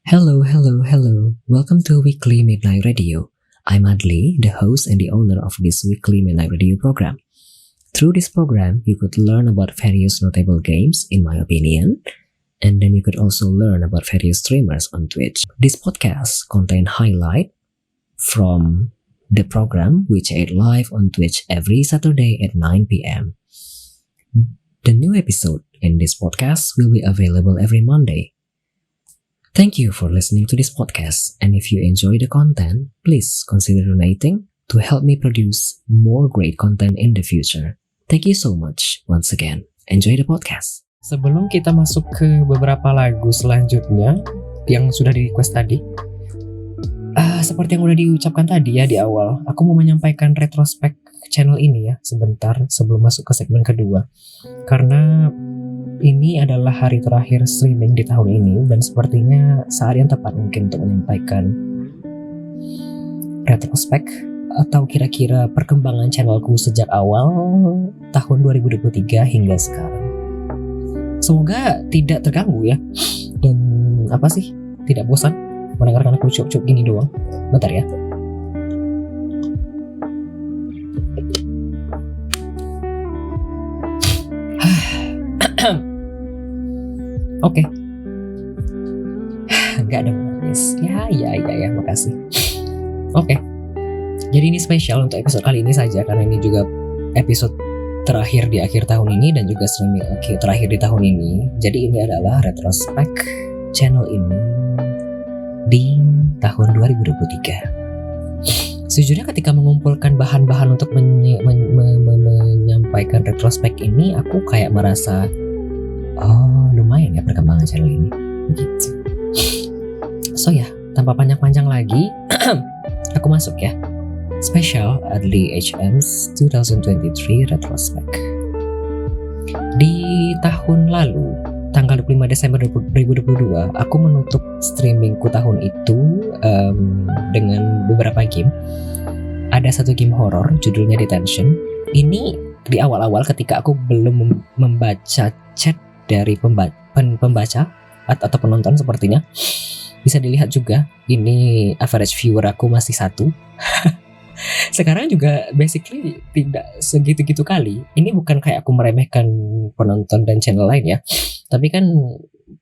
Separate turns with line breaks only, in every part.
Hello, hello, hello. Welcome to Weekly Midnight Radio. I'm Adli, the host and the owner of this Weekly Midnight Radio program. Through this program, you could learn about various notable games, in my opinion, and then you could also learn about various streamers on Twitch. This podcast contains highlight from the program which aired live on Twitch every Saturday at 9 p.m. The new episode in this podcast will be available every Monday. Thank you for listening to this podcast, and if you enjoy the content, please consider donating to help me produce more great content in the future. Thank you so much once again. Enjoy the podcast.
Sebelum kita masuk ke beberapa lagu selanjutnya yang sudah di-request tadi, seperti yang udah diucapkan tadi ya di awal, aku mau menyampaikan retrospek channel ini ya sebentar sebelum masuk ke segmen kedua. Karena ini adalah hari terakhir streaming di tahun ini dan sepertinya saat yang tepat mungkin untuk menyampaikan retrospek atau kira-kira perkembangan channelku sejak awal tahun 2023 hingga sekarang. Semoga tidak terganggu ya dan tidak bosan mendengarkan aku cup-cup gini doang. Bentar ya. Oke. Enggak dong nangis. Ya, makasih. Oke. Jadi ini spesial untuk episode kali ini saja karena ini juga episode terakhir di akhir tahun ini dan juga streaming terakhir di tahun ini. Jadi ini adalah retrospek channel ini di tahun 2023. Sejujurnya ketika mengumpulkan bahan-bahan untuk menyampaikan retrospek ini, aku kayak merasa lumayan ya perkembangan channel ini begitu. So ya, tanpa panjang-panjang lagi aku masuk ya. Special Adli HM's 2023 Retrospect. Di tahun lalu, tanggal 25 Desember 2022, aku menutup streamingku tahun itu dengan beberapa game. Ada satu game horror judulnya Detention. Ini di awal-awal ketika aku belum membaca chat dari pembaca atau penonton sepertinya. Bisa dilihat juga ini average viewer aku masih 1. Sekarang juga basically tidak segitu-gitu kali. Ini bukan kayak aku meremehkan penonton dan channel lain ya. Tapi kan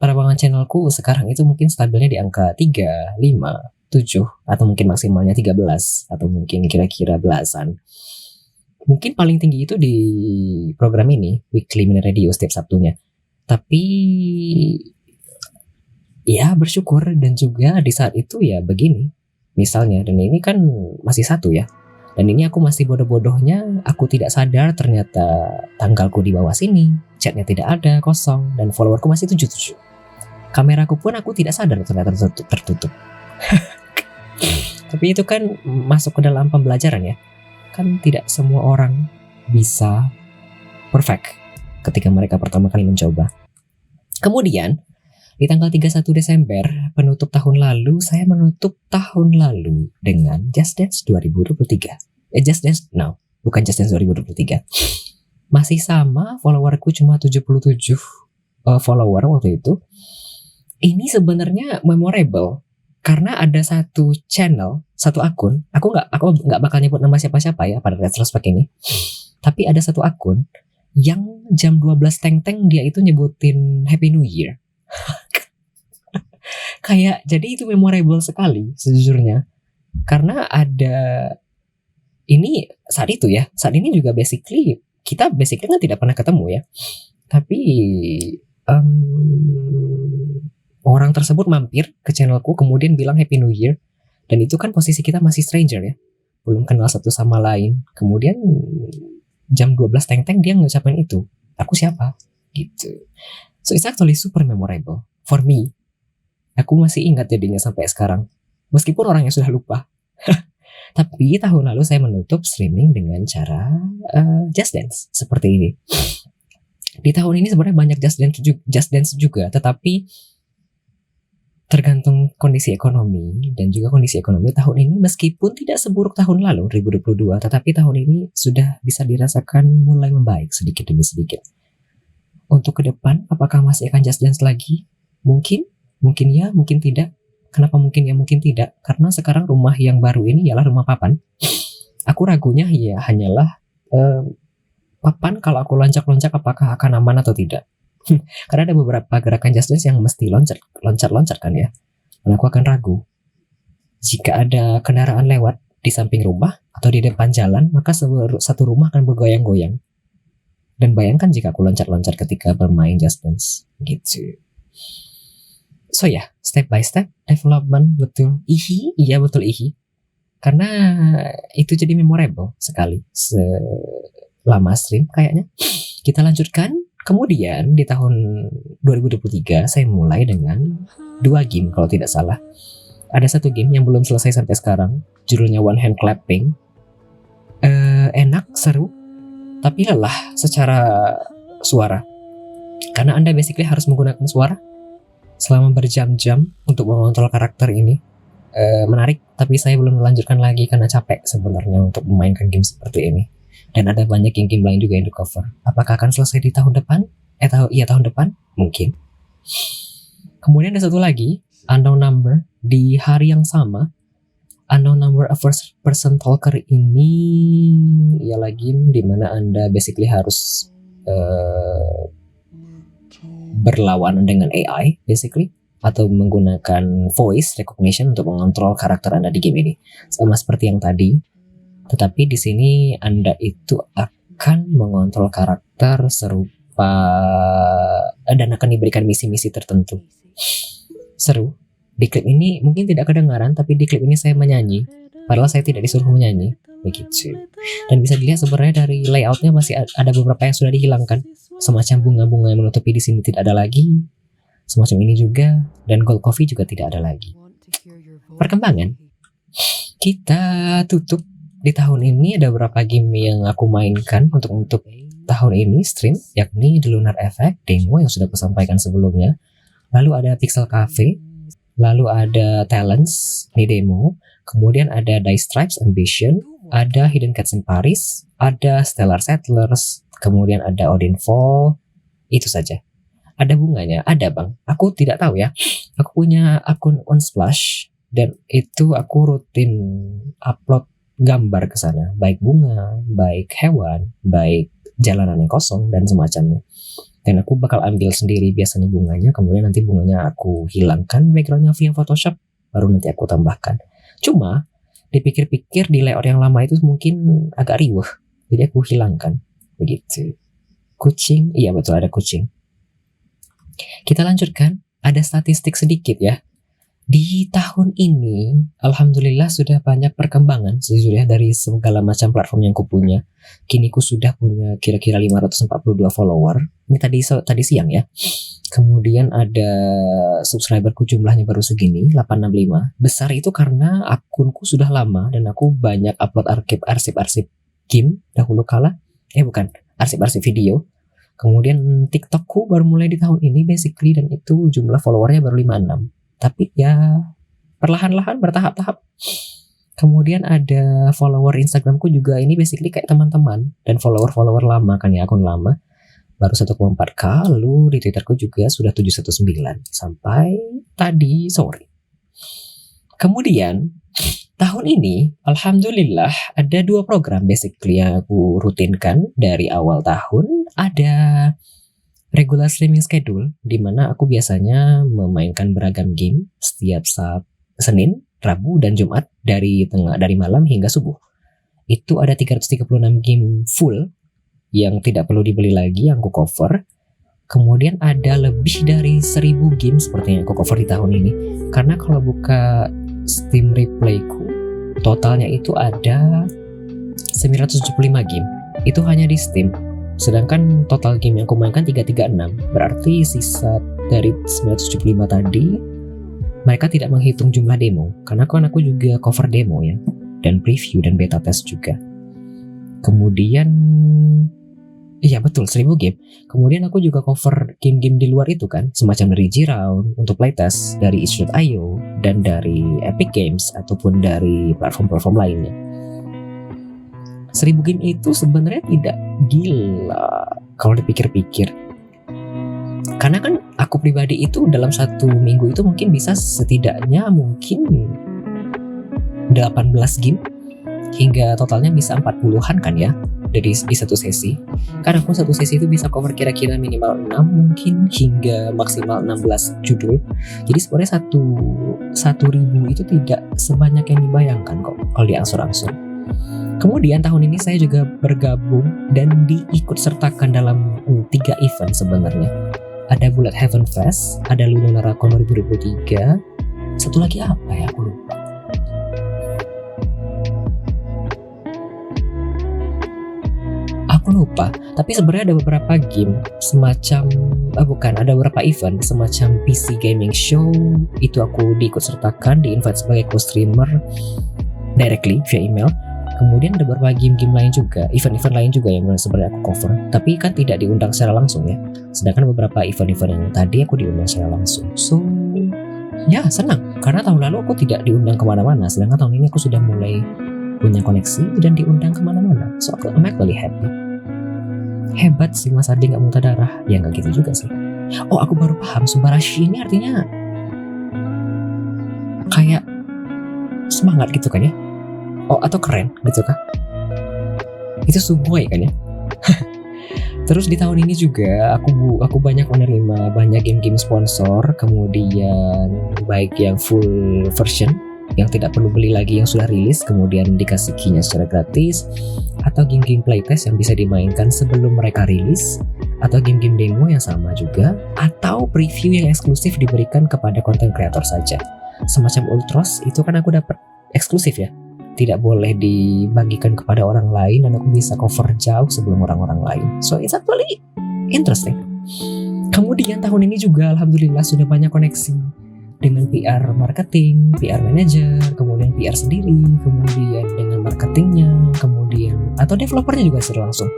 perkembangan channelku sekarang itu mungkin stabilnya di angka 3, 5, 7 atau mungkin maksimalnya 13 atau mungkin kira-kira belasan. Mungkin paling tinggi itu di program ini Weekly Midnight Radio setiap Sabtunya. Tapi ya bersyukur dan juga di saat itu ya begini misalnya, dan ini kan masih 1 ya, dan ini aku masih bodoh-bodohnya aku tidak sadar ternyata tanggalku di bawah sini, chatnya tidak ada, kosong, dan followerku masih 77. Kameraku pun aku tidak sadar ternyata tertutup. Tapi itu kan masuk ke dalam pembelajaran ya, kan tidak semua orang bisa perfect ketika mereka pertama kali mencoba. Kemudian di tanggal 31 Desember penutup tahun lalu, saya menutup tahun lalu dengan Just Dance 2023. Bukan Just Dance 2023. Masih sama, followerku cuma 77 follower waktu itu. Ini sebenarnya memorable karena ada satu channel, satu akun. Aku nggak bakal nyebut nama siapa-siapa ya pada retrospek ini. Tapi ada satu akun yang jam 12 teng-teng dia itu nyebutin Happy New Year. Kayak jadi itu memorable sekali sejujurnya. Karena ada ini saat ini juga kita kan tidak pernah ketemu ya. Tapi orang tersebut mampir ke channelku kemudian bilang Happy New Year, dan itu kan posisi kita masih stranger ya, belum kenal satu sama lain. Kemudian jam 12 teng-teng dia ngucapin itu, aku siapa gitu. So it's actually super memorable for me. Aku masih ingat jadinya sampai sekarang, meskipun orangnya sudah lupa. Tapi tahun lalu saya menutup streaming dengan cara Just Dance seperti ini. Di tahun ini sebenarnya banyak Just Dance juga, tetapi tergantung kondisi ekonomi dan juga kondisi ekonomi tahun ini meskipun tidak seburuk tahun lalu 2022, tetapi tahun ini sudah bisa dirasakan mulai membaik sedikit demi sedikit. Untuk ke depan apakah masih akan Just Dance lagi? Mungkin ya, mungkin tidak. Kenapa mungkin ya mungkin tidak? Karena sekarang rumah yang baru ini ialah rumah papan. Aku ragunya ya hanyalah papan kalau aku loncat-loncat apakah akan aman atau tidak. Karena ada beberapa gerakan Just Dance yang mesti loncat kan ya. Dan aku akan ragu. Jika ada kendaraan lewat di samping rumah atau di depan jalan, maka satu rumah akan bergoyang-goyang. Dan bayangkan jika aku loncat-loncat ketika bermain Just Dance. Gitu. So ya, step by step development, betul. Iya betul ihi. Karena itu jadi memorable sekali selama stream kayaknya. Kita lanjutkan. Kemudian di tahun 2023 saya mulai dengan 2 game kalau tidak salah. Ada satu game yang belum selesai sampai sekarang, judulnya One Hand Clapping. Enak, seru, tapi lelah secara suara. Karena Anda basically harus menggunakan suara selama berjam-jam untuk mengontrol karakter ini. Menarik, tapi saya belum melanjutkan lagi karena capek sebenarnya untuk memainkan game seperti ini. Dan ada banyak game lain juga yang di cover. Apakah akan selesai di tahun depan? Tahun depan? Mungkin. Kemudian ada satu lagi, Unknown Number, di hari yang sama. Unknown Number, a first person talker ini ialah game di mana Anda basically harus berlawanan dengan AI basically, atau menggunakan voice recognition untuk mengontrol karakter Anda di game ini. Sama seperti yang tadi, tetapi di sini Anda itu akan mengontrol karakter serupa dan akan diberikan misi-misi tertentu. Seru. Di klip ini mungkin tidak kedengaran, tapi di klip ini saya menyanyi, padahal saya tidak disuruh menyanyi, begitu. Dan bisa dilihat sebenarnya dari layoutnya masih ada beberapa yang sudah dihilangkan, semacam bunga-bunga yang menutupi di sini tidak ada lagi, semacam ini juga, dan gold coffee juga tidak ada lagi. Perkembangan. Kita tutup di tahun ini ada beberapa game yang aku mainkan untuk tahun ini stream, yakni The Lunar Effect demo yang sudah aku sampaikan sebelumnya. Lalu ada Pixel Cafe, lalu ada Talents, ini demo. Kemudian ada Dice Stripes Ambition, ada Hidden Cats in Paris, ada Stellar Settlers, kemudian ada Odin Fall. Itu saja. Ada bunganya, ada bang. Aku tidak tahu ya. Aku punya akun Unsplash dan itu aku rutin upload gambar ke sana, baik bunga, baik hewan, baik jalanan yang kosong dan semacamnya. Dan aku bakal ambil sendiri biasanya bunganya, kemudian nanti bunganya aku hilangkan backgroundnya via Photoshop, baru nanti aku tambahkan. Cuma dipikir-pikir di layout yang lama itu mungkin agak riuh, jadi aku hilangkan. Begitu. Kucing, iya betul ada kucing. Kita lanjutkan, ada statistik sedikit ya. Di tahun ini, alhamdulillah sudah banyak perkembangan sejujurnya dari segala macam platform yang kupunya. Kini ku sudah punya kira-kira 542 follower. Ini tadi siang ya. Kemudian ada subscriberku jumlahnya baru segini, 865. Besar itu karena akunku sudah lama dan aku banyak upload arsip-arsip game dahulu kala. Bukan, arsip-arsip video. Kemudian TikTokku baru mulai di tahun ini basically dan itu jumlah followernya baru 56. Tapi ya perlahan-lahan bertahap-tahap. Kemudian ada follower Instagramku juga ini basically kayak teman-teman dan follower lama kan ya, akun lama baru 1,4k. Lalu di Twitterku juga sudah 719 sampai tadi sore. Kemudian tahun ini alhamdulillah ada 2 program basically yang aku rutinkan dari awal tahun. Ada regular streaming schedule di mana aku biasanya memainkan beragam game setiap Senin, Rabu dan Jumat dari malam hingga subuh. Itu ada 336 game full yang tidak perlu dibeli lagi yang aku cover. Kemudian ada lebih dari 1000 game seperti yang aku cover di tahun ini. Karena kalau buka Steam Replayku, totalnya itu ada 975 game. Itu hanya di Steam. Sedangkan total game yang aku mainkan 336. Berarti sisa dari 975 tadi mereka tidak menghitung jumlah demo. Karena kan aku juga cover demo ya, dan preview dan beta test juga. Kemudian iya betul 1000 game. Kemudian aku juga cover game-game di luar itu kan, semacam dari G-Round untuk playtest, dari itch.io dan dari Epic Games ataupun dari platform-platform lainnya. 1000 game itu sebenarnya tidak gila kalau dipikir-pikir. Karena kan aku pribadi itu dalam 1 minggu itu mungkin bisa setidaknya mungkin 18 game, hingga totalnya bisa 40-an kan ya di satu sesi. Karena aku satu sesi itu bisa cover kira-kira minimal 6 mungkin hingga maksimal 16 judul. Jadi sebenarnya 1.000 itu tidak sebanyak yang dibayangkan kok kalau diangsur-angsur. Kemudian tahun ini saya juga bergabung dan diikut sertakan dalam 3 event sebenarnya. Ada Bullet Heaven Fest, ada Lunaracon 2023, satu lagi apa ya aku lupa. Tapi sebenarnya ada beberapa game semacam ada beberapa event semacam PC Gaming Show, itu aku diikut sertakan, di-invite sebagai co-streamer directly via email. Kemudian ada beberapa game-game lain juga, event-event lain juga yang sebenarnya aku cover, tapi kan tidak diundang secara langsung ya. Sedangkan beberapa event-event yang tadi aku diundang secara langsung. So, ya senang, karena tahun lalu aku tidak diundang kemana-mana, sedangkan tahun ini aku sudah mulai punya koneksi dan diundang kemana-mana. So, I'm actually happy. Hebat sih Mas Ardi gak muntah darah. Ya gak gitu juga sih. Oh, aku baru paham, Subarashi ini artinya kayak semangat gitu kan ya. Oh, atau keren gitu kan. Itu sugoi kan ya. Terus di tahun ini juga aku banyak menerima banyak game-game sponsor, kemudian baik yang full version yang tidak perlu beli lagi yang sudah rilis kemudian dikasih key-nya secara gratis, atau game-game playtest yang bisa dimainkan sebelum mereka rilis, atau game-game demo yang sama juga, atau preview yang eksklusif diberikan kepada content creator saja. Semacam Ultros itu kan aku dapat eksklusif ya, tidak boleh dibagikan kepada orang lain dan aku bisa cover jauh sebelum orang-orang lain. So it's actually interesting. Kemudian tahun ini juga alhamdulillah sudah banyak koneksi dengan PR marketing, PR manager, kemudian PR sendiri, kemudian dengan marketingnya, kemudian atau developernya juga secara langsung.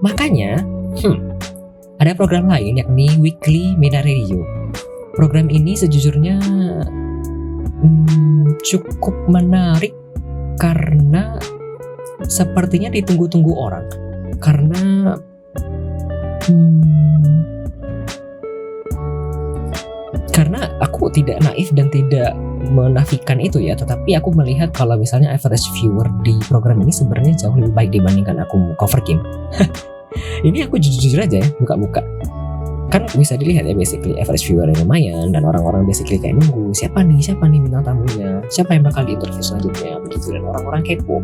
Makanya ada program lain yakni Weekly Meta Radio. Program ini sejujurnya cukup menarik karena sepertinya ditunggu-tunggu orang. Karena aku tidak naif dan tidak menafikan itu ya, tetapi aku melihat kalau misalnya average viewer di program ini sebenarnya jauh lebih baik dibandingkan aku cover game. Ini aku jujur aja ya, buka-buka. Kan bisa dilihat ya basically average viewer yang lumayan dan orang-orang basically kayak nunggu siapa nih bintang tamunya, siapa yang bakal diinterview selanjutnya begitu, dan orang-orang kepo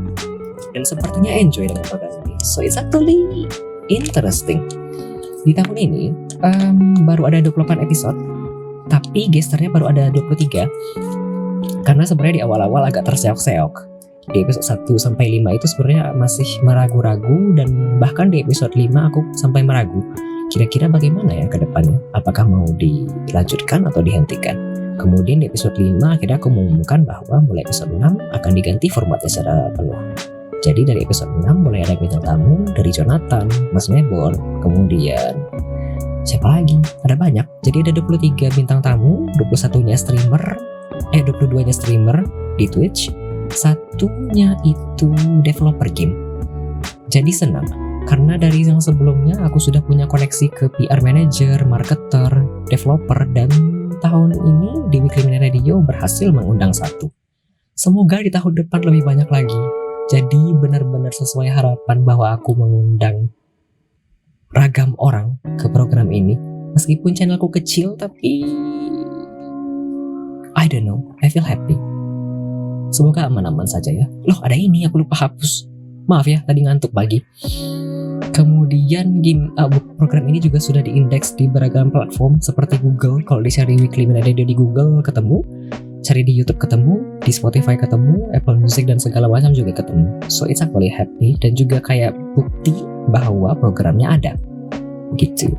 dan sepertinya enjoy dengan program ini. So it's actually interesting. Di tahun ini baru ada 28 episode, tapi gesternya baru ada 23. Karena sebenarnya di awal-awal agak terseok-seok. Di episode 1 sampai 5 itu sebenarnya masih meragu-ragu, dan bahkan di episode 5 aku sampai meragu. Kira-kira bagaimana ya ke depannya? Apakah mau dilanjutkan atau dihentikan? Kemudian di episode 5 akhirnya aku mengumumkan bahwa mulai episode 6 akan diganti formatnya secara penuh. Jadi dari episode 6 mulai ada bintang tamu dari Jonathan, Mas Nebor, kemudian siapa lagi? Ada banyak. Jadi ada 23 bintang tamu, 22-nya streamer di Twitch, satunya itu developer game. Jadi senang karena dari yang sebelumnya aku sudah punya koneksi ke PR manager, marketer, developer, dan tahun ini di Weekly Meta Radio berhasil mengundang satu. Semoga di tahun depan lebih banyak lagi. Jadi benar-benar sesuai harapan bahwa aku mengundang ragam orang ke program ini. Meskipun channelku kecil, tapi I don't know, I feel happy. Semoga aman-aman saja ya. Loh, ada ini aku lupa hapus. Maaf ya, tadi ngantuk pagi. Kemudian program ini juga sudah diindeks di beragam platform seperti Google. Kalau dicari Weekly Meta Radio di Google ketemu, cari di YouTube ketemu, di Spotify ketemu, Apple Music dan segala macam juga ketemu. So it's actually happy dan juga kayak bukti bahwa programnya ada. Begitu.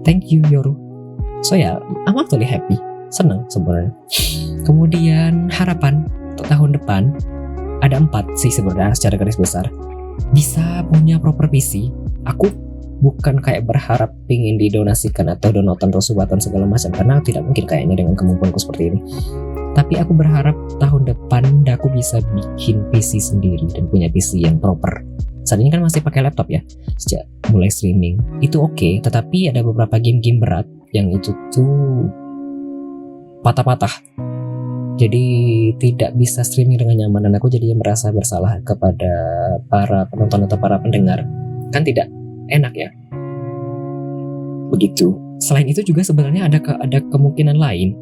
Thank you Yoru. So ya, I'm actually happy. Senang sebenarnya. Kemudian harapan untuk tahun depan ada 4 sih sebenarnya secara garis besar. Bisa punya proper PC. Aku bukan kayak berharap pingin didonasikan atau donotan atau subatan segala macam, karena tidak mungkin kayaknya dengan kemampuanku seperti ini. Tapi aku berharap tahun depan aku bisa bikin PC sendiri dan punya PC yang proper Saat ini kan masih pakai laptop ya, sejak mulai streaming. Itu oke, tetapi ada beberapa game-game berat yang itu tuh patah-patah. Jadi tidak bisa streaming dengan nyaman, dan aku jadi merasa bersalah kepada para penonton atau para pendengar. Kan tidak enak ya. Begitu. Selain itu juga sebenarnya ada kemungkinan lain.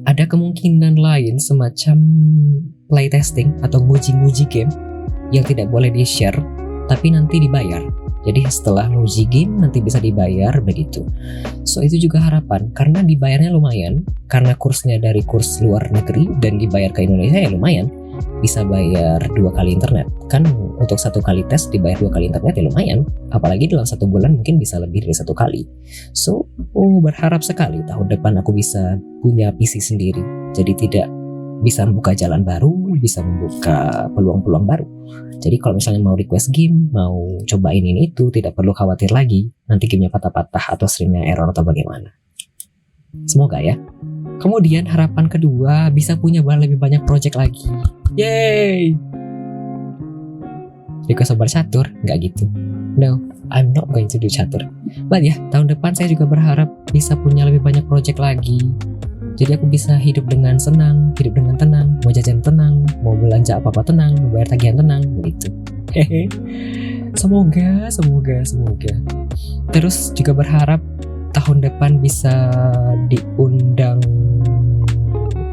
Ada kemungkinan lain semacam playtesting atau nguji-nguji game yang tidak boleh di-share tapi nanti dibayar. Jadi setelah nguji game nanti bisa dibayar begitu. So itu juga harapan, karena dibayarnya lumayan, karena kursnya dari kurs luar negeri dan dibayar ke Indonesia ya lumayan. Bisa bayar 2 kali internet. Kan untuk 1 kali tes dibayar 2 kali internet ya lumayan. Apalagi dalam 1 bulan mungkin bisa lebih dari 1 kali. So berharap sekali tahun depan aku bisa punya PC sendiri. Jadi tidak bisa membuka jalan baru, bisa membuka peluang-peluang baru. Jadi kalau misalnya mau request game, mau cobain ini itu, tidak perlu khawatir lagi nanti gamenya patah-patah atau streamnya error atau bagaimana. Semoga ya. Kemudian harapan kedua, bisa punya lebih banyak project lagi. Yay! Request sobat catur? Nggak gitu. No, I'm not going to do catur. But ya, tahun depan saya juga berharap bisa punya lebih banyak project lagi. Jadi aku bisa hidup dengan senang, hidup dengan tenang, mau jajan tenang, mau belanja apa-apa tenang, mau bayar tagihan tenang, begitu. Hehe. Semoga. Terus juga berharap tahun depan bisa diundang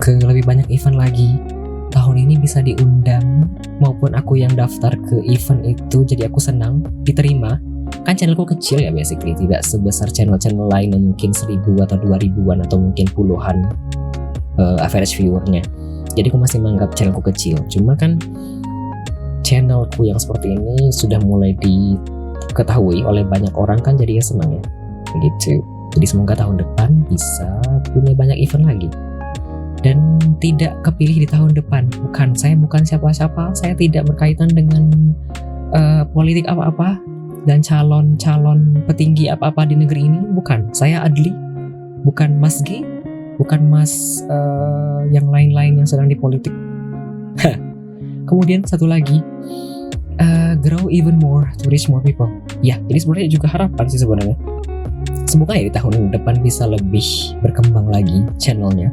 ke lebih banyak event lagi. Tahun ini bisa diundang, maupun aku yang daftar ke event itu, jadi aku senang diterima. Kan channelku kecil ya basically, tidak sebesar channel-channel lain yang mungkin 1000 atau 2000-an atau mungkin puluhan average viewernya. Jadi aku masih menganggap channelku kecil. Cuma kan channelku yang seperti ini sudah mulai diketahui oleh banyak orang kan, jadi ya senang ya. Begitu. Jadi semoga tahun depan bisa punya banyak event lagi. Dan tidak kepilih di tahun depan. Saya bukan siapa-siapa, saya tidak berkaitan dengan politik apa-apa dan calon-calon petinggi apa-apa di negeri ini, bukan. Saya Adli, bukan Mas G, bukan Mas yang lain-lain yang sedang di politik. Kemudian satu lagi, grow even more to reach more people. Ya, ini sebenarnya juga harapan sih sebenarnya. Semoga ya di tahun depan bisa lebih berkembang lagi channelnya.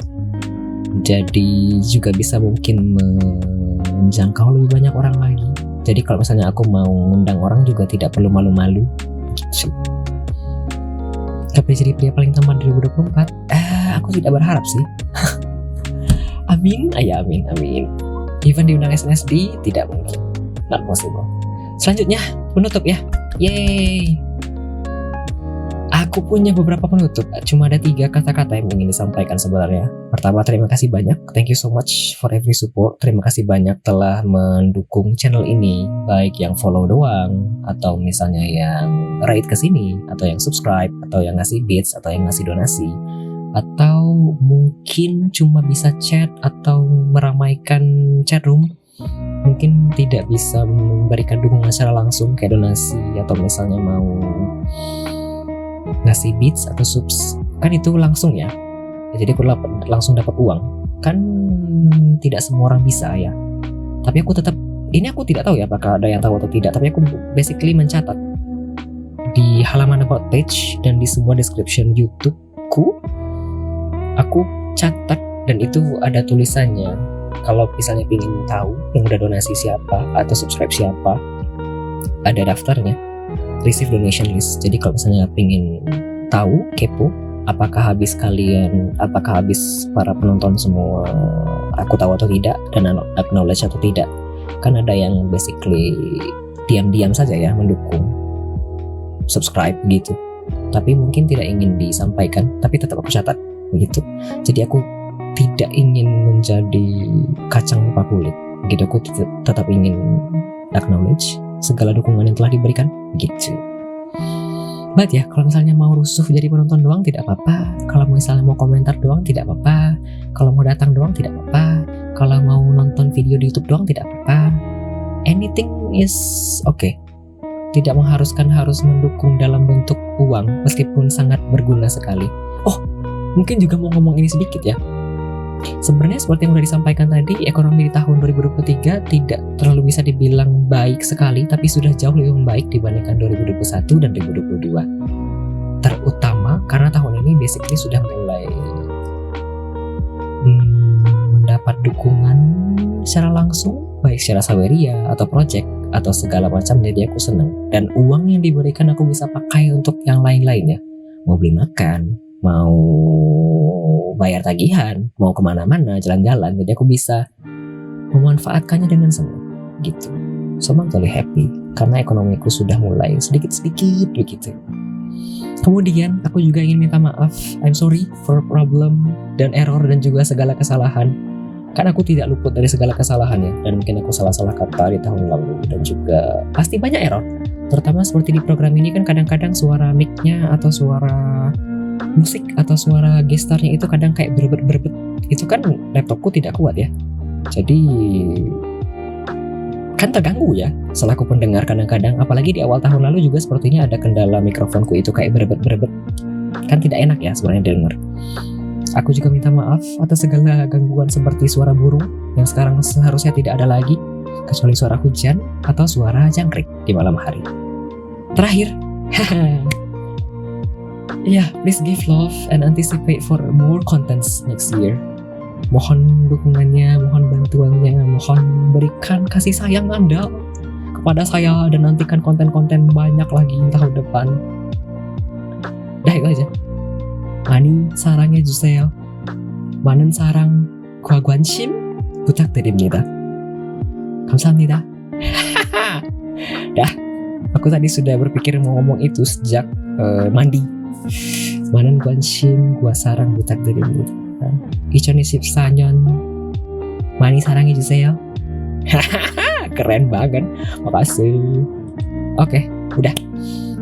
Jadi juga bisa mungkin menjangkau lebih banyak orang lagi. Jadi kalau misalnya aku mau ngundang orang juga tidak perlu malu-malu gitu. Tapi jadi pria paling tampan 2024? Aku tidak berharap sih. Amin. Even diundang SNSD tidak mungkin. Not possible. Selanjutnya penutup ya. Yeay. Aku punya beberapa penutup. Cuma ada 3 kata-kata yang ingin disampaikan sebenarnya. Pertama, terima kasih banyak. Thank you so much for every support. Terima kasih banyak telah mendukung channel ini, baik yang follow doang, atau misalnya yang rate ke sini, atau yang subscribe, atau yang ngasih bits, atau yang ngasih donasi, atau mungkin cuma bisa chat atau meramaikan chat room. Mungkin tidak bisa memberikan dukungan secara langsung kayak donasi, atau misalnya mau ngasih bits atau subs, kan itu langsung ya. Jadi aku langsung dapat uang. Kan tidak semua orang bisa ya. Tapi aku tetap, ini aku tidak tahu ya apakah ada yang tahu atau tidak, tapi aku basically mencatat di halaman about page dan di semua description YouTube-ku. Aku catat dan itu ada tulisannya. Kalau misalnya ingin tahu yang udah donasi siapa atau subscribe siapa, ada daftarnya. Receive donation list. Jadi kalau misalnya pengen tahu, kepo, apakah habis para penonton semua aku tahu atau tidak, dan acknowledge atau tidak. Kan ada yang basically diam-diam saja ya mendukung, subscribe gitu, tapi mungkin tidak ingin disampaikan, tapi tetap aku catat begitu. Jadi aku tidak ingin menjadi kacang lupa kulit gitu. Aku tetap ingin acknowledge segala dukungan yang telah diberikan gitu. But ya, kalau misalnya mau rusuh jadi penonton doang tidak apa-apa. Kalau misalnya mau komentar doang tidak apa-apa. Kalau mau datang doang tidak apa-apa. Kalau mau nonton video di YouTube doang tidak apa-apa. Anything is okay. Tidak mengharuskan harus mendukung dalam bentuk uang, meskipun sangat berguna sekali. Oh, mungkin juga mau ngomong ini sedikit ya. Sebenarnya seperti yang sudah disampaikan tadi, ekonomi di tahun 2023 tidak terlalu bisa dibilang baik sekali, tapi sudah jauh lebih membaik dibandingkan 2021 dan 2022. Terutama karena tahun ini basically sudah mulai mendapat dukungan secara langsung, baik secara saweria atau project atau segala macam, jadi aku senang. Dan uang yang diberikan aku bisa pakai untuk yang lain-lainnya, mau beli makan, mau bayar tagihan, mau kemana-mana, jalan-jalan, jadi aku bisa memanfaatkannya dengan senang gitu. So I'm totally happy karena ekonomiku sudah mulai sedikit-sedikit begitu. Kemudian aku juga ingin minta maaf, I'm sorry for problem dan error dan juga segala kesalahan. Kan aku tidak luput dari segala kesalahannya, dan mungkin aku salah-salah kata di tahun lalu, dan juga pasti banyak error. Terutama seperti di program ini kan kadang-kadang suara mic-nya atau suara musik atau suara gestarnya itu kadang kayak berbet-berbet. Itu kan laptopku tidak kuat ya. Jadi kan terganggu ya selaku pendengar kadang-kadang, apalagi di awal tahun lalu juga sepertinya ada kendala mikrofonku itu kayak berbet-berbet. Kan tidak enak ya sebenarnya didengar. Aku juga minta maaf atas segala gangguan seperti suara burung yang sekarang seharusnya tidak ada lagi, kecuali suara hujan atau suara jangkrik di malam hari. Terakhir, yeah, please give love and anticipate for more contents next year. Mohon dukungannya, mohon bantuannya, mohon berikan kasih sayang Anda kepada saya dan nantikan konten-konten banyak lagi tahun depan. Dah itu aja. 많이 사랑해 주세요. 많은 사랑, 관심 부탁드립니다. 감사합니다. Dah, aku tadi sudah berpikir mau ngomong itu sejak mandi. 많은 관심, 사랑 부탁드립니다. 2024년 많이 사랑해 주세요. Keren banget, makasih. Oke, udah.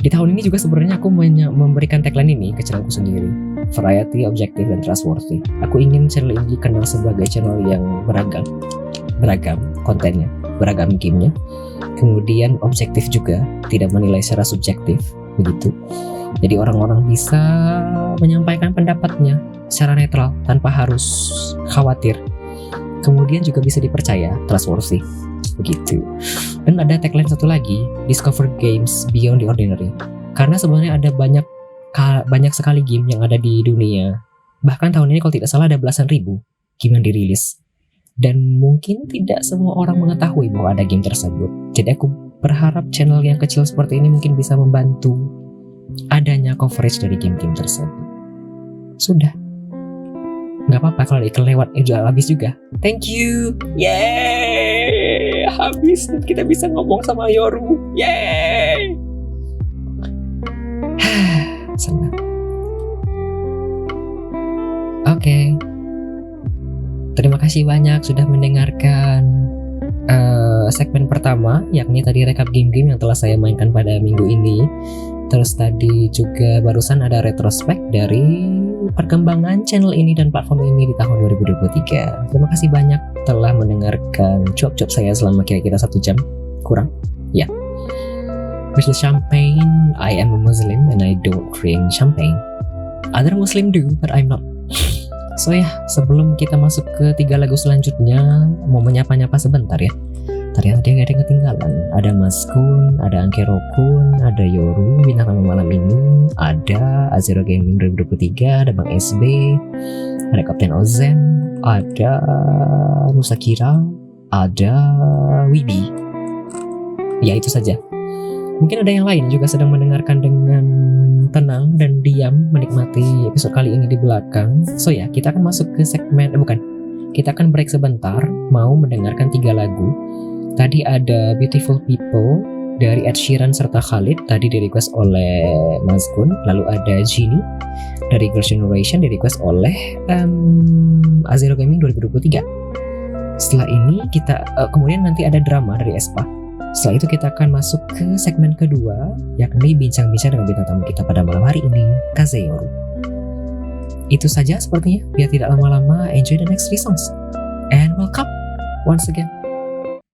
Di tahun ini juga sebenarnya aku memberikan tagline ini ke channelku sendiri, variety, objective, dan trustworthy. Aku ingin channel ini dikenal sebagai channel yang beragam kontennya, beragam gamenya. Kemudian objektif juga, tidak menilai secara subjektif, begitu. Jadi orang-orang bisa menyampaikan pendapatnya secara netral tanpa harus khawatir. Kemudian juga bisa dipercaya, trustworthy, begitu. Dan ada tagline satu lagi, discover games beyond the ordinary. Karena sebenarnya ada banyak sekali game yang ada di dunia. Bahkan tahun ini kalau tidak salah ada belasan ribu game yang dirilis. Dan mungkin tidak semua orang mengetahui bahwa ada game tersebut. Jadi aku berharap channel yang kecil seperti ini mungkin bisa membantu adanya coverage dari game-game tersebut. Sudah. Gak apa-apa kalau iklan lewat jual habis juga. Thank you. Yeay, habis dan kita bisa ngomong sama Yoru. Yeay. Senang. Oke. Terima kasih banyak sudah mendengarkan segmen pertama, yakni tadi rekap game-game yang telah saya mainkan pada minggu ini. Terus tadi juga barusan ada retrospek dari perkembangan channel ini dan platform ini di tahun 2023. Terima kasih banyak telah mendengarkan cuap-cuap saya selama kira-kira 1 jam kurang. Ya. With the champagne, I am a Muslim and I don't drink champagne. Other Muslim do, but I'm not. So ya, sebelum kita masuk ke 3 lagu selanjutnya, mau menyapa-nyapa sebentar ya. Ternyata ada yang ketinggalan. Ada Mas Kun, ada Angkero Kun, ada Yoru bintang tamu malam ini, ada Azero Gaming 2023, ada Bang SB, ada Kapten Ozen, ada Nusakira, ada Wibi. Ya itu saja. Mungkin ada yang lain juga sedang mendengarkan dengan tenang dan diam menikmati episode kali ini di belakang. So ya, kita akan masuk ke segmen kita akan break sebentar, mau mendengarkan 3 lagu. Tadi ada Beautiful People dari Ed Sheeran serta Khalid, tadi di-request oleh Mas Kun. Lalu ada Genie dari Girls' Generation di-request oleh Azero Gaming 2023. Setelah ini kita kemudian nanti ada drama dari Espa. Setelah itu kita akan masuk ke segmen kedua, yakni bincang-bincang dengan bintang tamu kita pada malam hari ini, Kazeyoru. Itu saja sepertinya, biar tidak lama-lama, enjoy the next 3 songs. And welcome once again